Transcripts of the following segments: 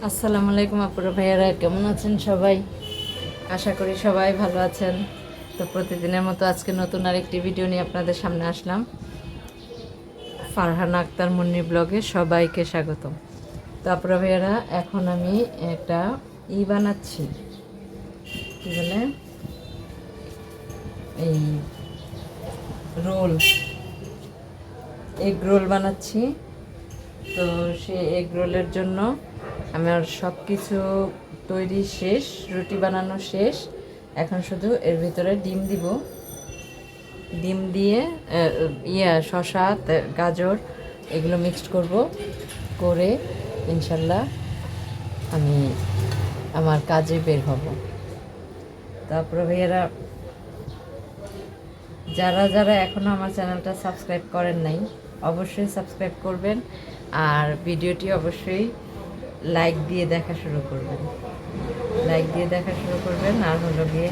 আসসালামু আলাইকুম আপুরা ভাইয়ারা, কেমন আছেন সবাই? আশা করি সবাই ভালো আছেন। তো প্রতিদিনের মতো আজকে নতুন আরেকটি ভিডিও নিয়ে আপনাদের সামনে আসলাম। ফারহানা আক্তার মুন্নি ব্লগে সবাইকে স্বাগতম। তো আপুরা ভাইয়ারা, এখন আমি একটা বানাচ্ছি, কি বলে, এই রোল, এগ রোল বানাচ্ছি। তো সেই এগ রোলের জন্য আমার সব কিছু তৈরি শেষ, রুটি বানানো শেষ। এখন শুধু এর ভিতরে ডিম দিব, ডিম দিয়ে শসা, গাজর এগুলো মিক্সড করব, করে ইনশাল্লাহ আমি আমার কাজে বের হব। তারপরে ভাইয়ারা, যারা যারা এখনও আমার চ্যানেলটা সাবস্ক্রাইব করেন নাই অবশ্যই সাবস্ক্রাইব করবেন, আর ভিডিওটি অবশ্যই লাইক দিয়ে দেখা শুরু করবেন, আর হলো গিয়ে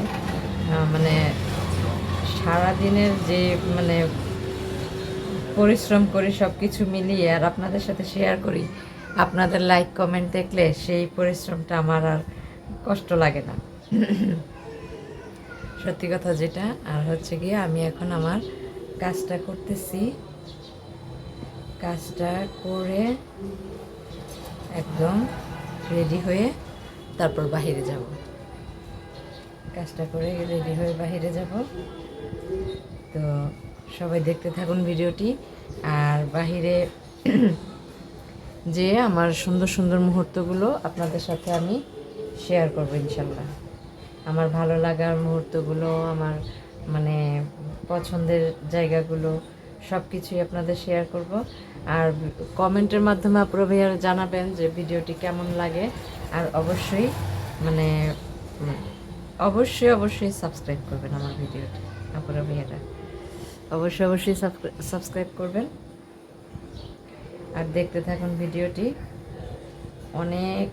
মানে সারাদিনের যে মানে পরিশ্রম করি সব কিছু মিলিয়ে আর আপনাদের সাথে শেয়ার করি, আপনাদের লাইক কমেন্ট দেখলে সেই পরিশ্রমটা আমার আর কষ্ট লাগে না। সত্যি কথা যেটা। আর হচ্ছে গিয়ে আমি এখন আমার কাজটা করতেছি, কাজটা করে একদম রেডি হয়ে তারপর বাহিরে যাব, কাজটা করে রেডি হয়ে বাহিরে যাব। তো সবাই দেখতে থাকুন ভিডিওটি, আর বাহিরে যে আমার সুন্দর সুন্দর মুহূর্তগুলো আপনাদের সাথে আমি শেয়ার করবো ইনশাল্লাহ। আমার ভালো লাগার মুহূর্তগুলো, আমার মানে পছন্দের জায়গাগুলো সব কিছুই আপনাদের শেয়ার করব। আর কমেন্টের মাধ্যমে আপনারা ভাইয়ারা জানাবেন যে ভিডিওটি কেমন লাগে। আর অবশ্যই মানে অবশ্যই সাবস্ক্রাইব করবেন আমার ভিডিওটি। আপনারা ভাইয়ারা অবশ্যই সাবস্ক্রাইব করবেন আর দেখতে থাকুন ভিডিওটি। অনেক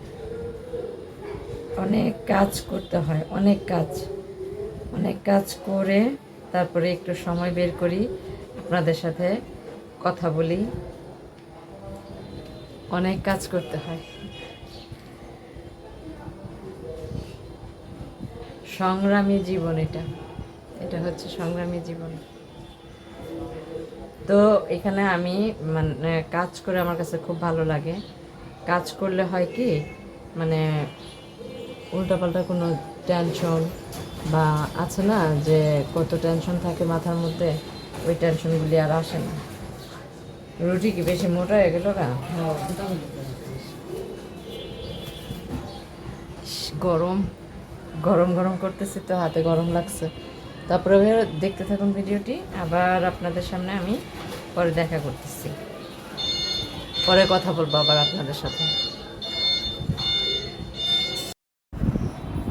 অনেক কাজ করতে হয়, অনেক কাজ করে তারপরে একটু সময় বের করি আপনাদের সাথে কথা বলি। অনেক কাজ করতে হয়, সংগ্রামী জীবন, এটা হচ্ছে সংগ্রামী জীবন। তো এখানে আমি মানে কাজ করে আমার কাছে খুব ভালো লাগে। কাজ করলে হয় কি, মানে উল্টাপাল্টা কোনো টেনশন বা আছে না, যে কত টেনশন থাকে মাথার মধ্যে, ওই টেনশনগুলি আর আসে না। রুটি কি বেশি মোটা হয়ে গেল না? গরম গরম গরম করতেছি তো, হাতে গরম লাগছে। তারপরে দেখতে থাকুন ভিডিওটি, আবার আপনাদের সামনে আমি পরে দেখা করতেছি, পরে কথা বলবো আবার আপনাদের সাথে।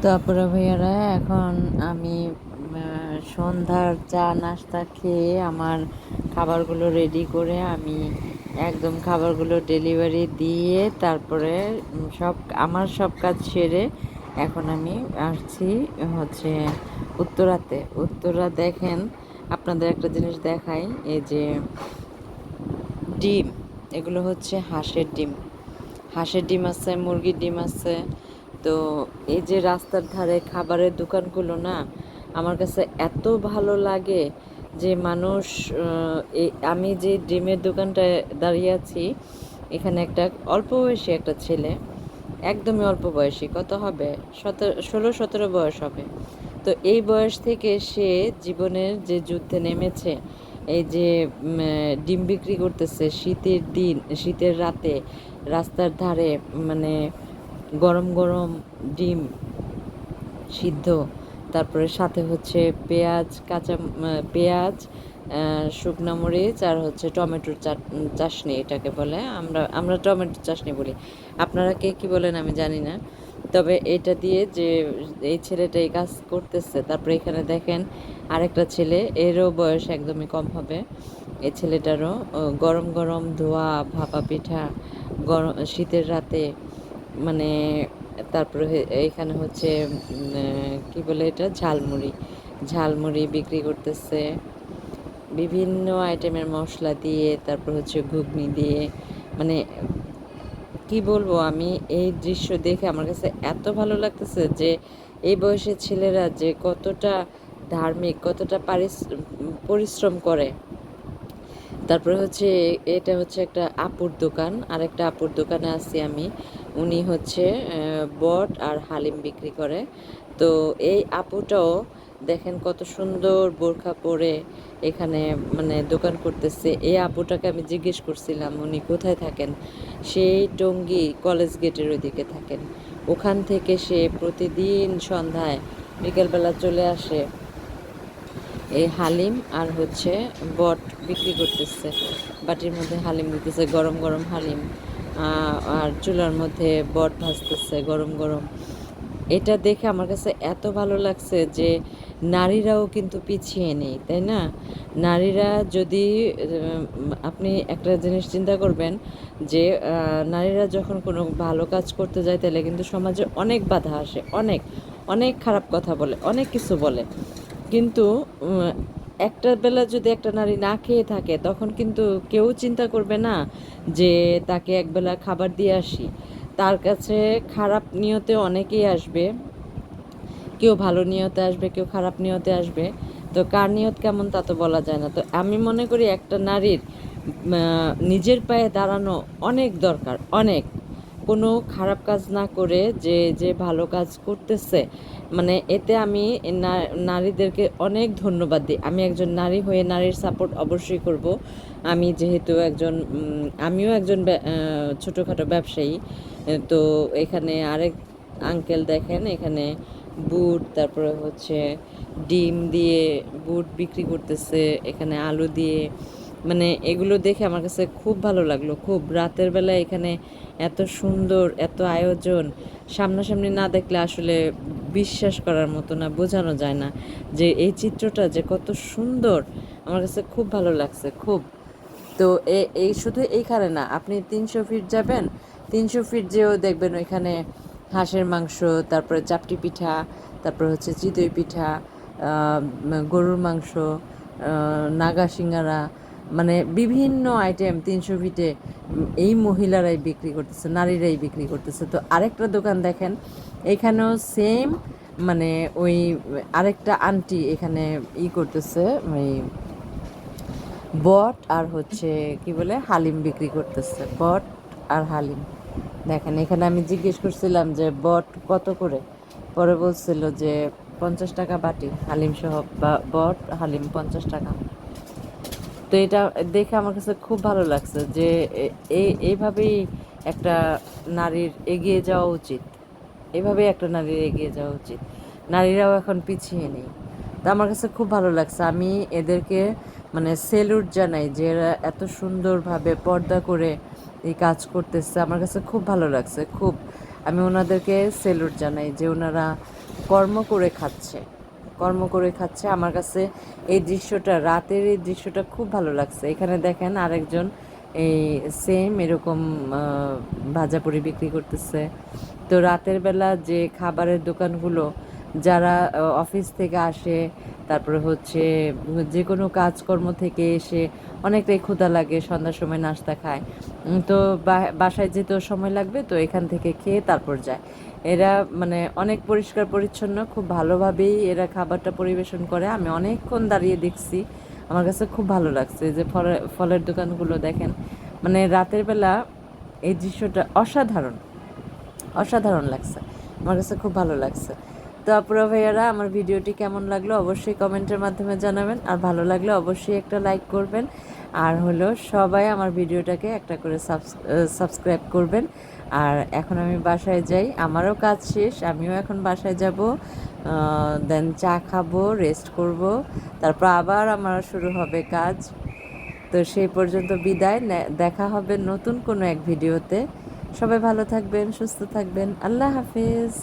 তারপরে ভাইয়ারা, এখন আমি সন্ধ্যার চা নাস্তা খেয়ে আমার খাবারগুলো রেডি করে আমি একদম খাবারগুলো ডেলিভারি দিয়ে তারপরে সব কাজ সেরে এখন আমি আসছি হচ্ছে উত্তরা। দেখেন, আপনাদের একটা জিনিস দেখাই, এই যে ডিম, এগুলো হচ্ছে হাঁসের ডিম আছে, মুরগির ডিম আছে। তো এই যে রাস্তার ধারে খাবারের দোকানগুলো না, আমার কাছে এত ভালো লাগে যে মানুষ আমি যে ডিমের দোকানটায় দাঁড়িয়ে আছি, এখানে একটা অল্প বয়সী একটা ছেলে, একদমই অল্প বয়সী, কত হবে, 16-17 বয়স হবে। তো এই বয়স থেকে সে জীবনের যে যুদ্ধে নেমেছে, এই যে ডিম বিক্রি করতেছে শীতের রাতে রাস্তার ধারে, মানে গরম গরম ডিম সিদ্ধ, তারপরে সাথে হচ্ছে পেঁয়াজ, শুকনো মরিচ, আর হচ্ছে টমেটোর চাশনি, এটাকে বলে, আমরা টমেটোর চাশনি বলি, আপনারা কে কী বলেন আমি জানি না। তবে এটা দিয়ে যে এই ছেলেটা এই কাজ করতেছে, তারপরে এখানে দেখেন আরেকটা ছেলে, এরও বয়স একদমই কম হবে, এই ছেলেটারও গরম গরম ধোয়া ভাপা পিঠা গরম শীতের রাতে, মানে তারপরে এখানে হচ্ছে কি বলে এটা, ঝালমুড়ি বিক্রি করতেছে বিভিন্ন আইটেমের মশলা দিয়ে, তারপর হচ্ছে ঘুগনি দিয়ে, মানে কি বলবো, আমি এই দৃশ্য দেখে আমার কাছে এত ভালো লাগতেছে যে এই বয়সের ছেলেরা যে কতটা ধার্মিক, কতটা পরিশ্রম করে। তারপরে হচ্ছে এটা হচ্ছে একটা আপুর দোকান, আর একটা আপুর দোকানে আছি আমি। উনি হচ্ছে বট আর হালিম বিক্রি করে। তো এই আপুটাও দেখেন কত সুন্দর বোরখা পরে এখানে মানে দোকান করতেছে। এই আপুটাকে আমি জিজ্ঞেস করছিলাম উনি কোথায় থাকেন। সেই টঙ্গী কলেজ গেটের ওইদিকে থাকেন। ওখান থেকে সে প্রতিদিন সন্ধ্যায় বিকেলবেলা চলে আসে এই হালিম আর হচ্ছে বট বিক্রি করতেছে। বাটির মধ্যে হালিম দিতেছে, গরম গরম হালিম, আর চুলার মধ্যে বট ভাজতেছে গরম গরম। এটা দেখে আমার কাছে এত ভালো লাগছে যে নারীরাও কিন্তু পিছিয়ে নেই, তাই না? নারীরা যদি আপনি একটা জিনিস চিন্তা করবেন যে নারীরা যখন কোনো ভালো কাজ করতে যায় তাহলে কিন্তু সমাজে অনেক বাধা আসে, অনেক অনেক খারাপ কথা বলে, অনেক কিছু বলে। কিন্তু একটা বেলা যদি একটা নারী না খেয়ে থাকে তখন কিন্তু কেউ চিন্তা করবে না যে তাকে একবেলা খাবার দিয়ে আসি। তার কাছে খারাপ নিয়তে অনেকেই আসবে, কেউ ভালো নিয়তে আসবে, কেউ খারাপ নিয়তে আসবে। তো কার নিয়ত কেমন তা তো বলা যায় না। তো আমি মনে করি একটা নারীর নিজের পায়ে দাঁড়ানো অনেক দরকার, অনেক। কোনো খারাপ কাজ না করে যে যে ভালো কাজ করতেছে, মানে এতে আমি নারীদেরকে অনেক ধন্যবাদ দিই। আমি একজন নারী হয়ে নারীর সাপোর্ট অবশ্যই করব। আমি যেহেতু একজন আমিও একজন ছোটোখাটো ব্যবসায়ী। তো এখানে আরেক আঙ্কেল দেখেন এখানে বুট, তারপরে হচ্ছে ডিম দিয়ে বুট বিক্রি করতেছে, এখানে আলু দিয়ে। মানে এগুলো দেখে আমার কাছে খুব ভালো লাগলো, খুব। রাতের বেলা এখানে এত সুন্দর, এত আয়োজন, সামনাসামনি না দেখলে আসলে বিশ্বাস করার মতো না, বোঝানো যায় না যে এই চিত্রটা যে কত সুন্দর। আমার কাছে খুব ভালো লাগছে, খুব। তো এই শুধু এইখানে না, আপনি 300 ফিট যাবেন, 300 ফিট যেও দেখবেন ওইখানে হাঁসের মাংস, তারপরে চাপটি পিঠা, তারপরে হচ্ছে চিতই পিঠা, গরুর মাংস, নাগা সিঙ্গারা, মানে বিভিন্ন আইটেম 300 ফিটে এই মহিলারাই বিক্রি করতেছে, নারীরাই বিক্রি করতেছে। তো আরেকটা দোকান দেখেন, এখানেও সেম, মানে ওই আরেকটা আন্টি এখানে করতেছে, ওই বট আর হচ্ছে কি বলে হালিম বিক্রি করতেছে, বট আর হালিম। দেখেন এখানে আমি জিজ্ঞেস করছিলাম যে বট কত করে, পরে বলছিল যে 50 টাকা বাটি হালিম সহ, বা বট হালিম 50 টাকা। তো এটা দেখে আমার কাছে খুব ভালো লাগছে যে এইভাবেই একটা নারীর এগিয়ে যাওয়া উচিত, এভাবেই একটা নারীর এগিয়ে যাওয়া উচিত। নারীরাও এখন পিছিয়ে নেই। তো আমার কাছে খুব ভালো লাগছে। আমি এদেরকে মানে সেলুট জানাই যে এরা এত সুন্দরভাবে পর্দা করে এই কাজ করতেছে। আমার কাছে খুব ভালো লাগছে, খুব। আমি ওনাদেরকে সেলুট জানাই যে ওনারা কর্ম করে খাচ্ছে, কর্ম করে খাচ্ছে। আমার কাছে এই দৃশ্যটা, রাতের এই দৃশ্যটা খুব ভালো লাগছে। এখানে দেখেন আরেকজন এই সেম এরকম ভাজাপুরি বিক্রি করতেছে। তো রাতের বেলা যে খাবারের দোকানগুলো, যারা অফিস থেকে আসে, তারপরে হচ্ছে যে কোনো কাজকর্ম থেকে এসে অনেকটাই ক্ষুধা লাগে, সন্ধ্যার সময় নাস্তা খায়, তো বাসায় যেতেও সময় লাগবে, তো এখান থেকে খেয়ে তারপর যায়। এরা মানে অনেক পরিষ্কার পরিচ্ছন্ন, খুব ভালোভাবেই এরা খাবারটা পরিবেশন করে। আমি অনেকক্ষণ দাঁড়িয়ে দেখছি, আমার কাছে খুব ভালো লাগছে। যে ফলের দোকানগুলো দেখেন, মানে রাতের বেলা এই দৃশ্যটা অসাধারণ, অসাধারণ লাগছে। আমার কাছে খুব ভালো লাগছে। তো আপুরা ভাইয়ারা, আমার ভিডিওটি কেমন লাগলো অবশ্যই কমেন্টের মাধ্যমে জানাবেন, আর ভালো লাগলে অবশ্যই একটা লাইক করবেন। আর হলো সবাই আমার ভিডিওটাকে একটা করে সাবস্ক্রাইব করবেন। আর এখন আমি বাসায় যাই, আমারও কাজ শেষ, আমিও এখন বাসায় যাব, দেন চা খাবো, রেস্ট করব, তারপর আবার আমার শুরু হবে কাজ। তো সেই পর্যন্ত বিদায়, দেখা হবে নতুন কোনো এক ভিডিওতে। সবাই ভালো থাকবেন, সুস্থ থাকবেন, আল্লাহ হাফেজ।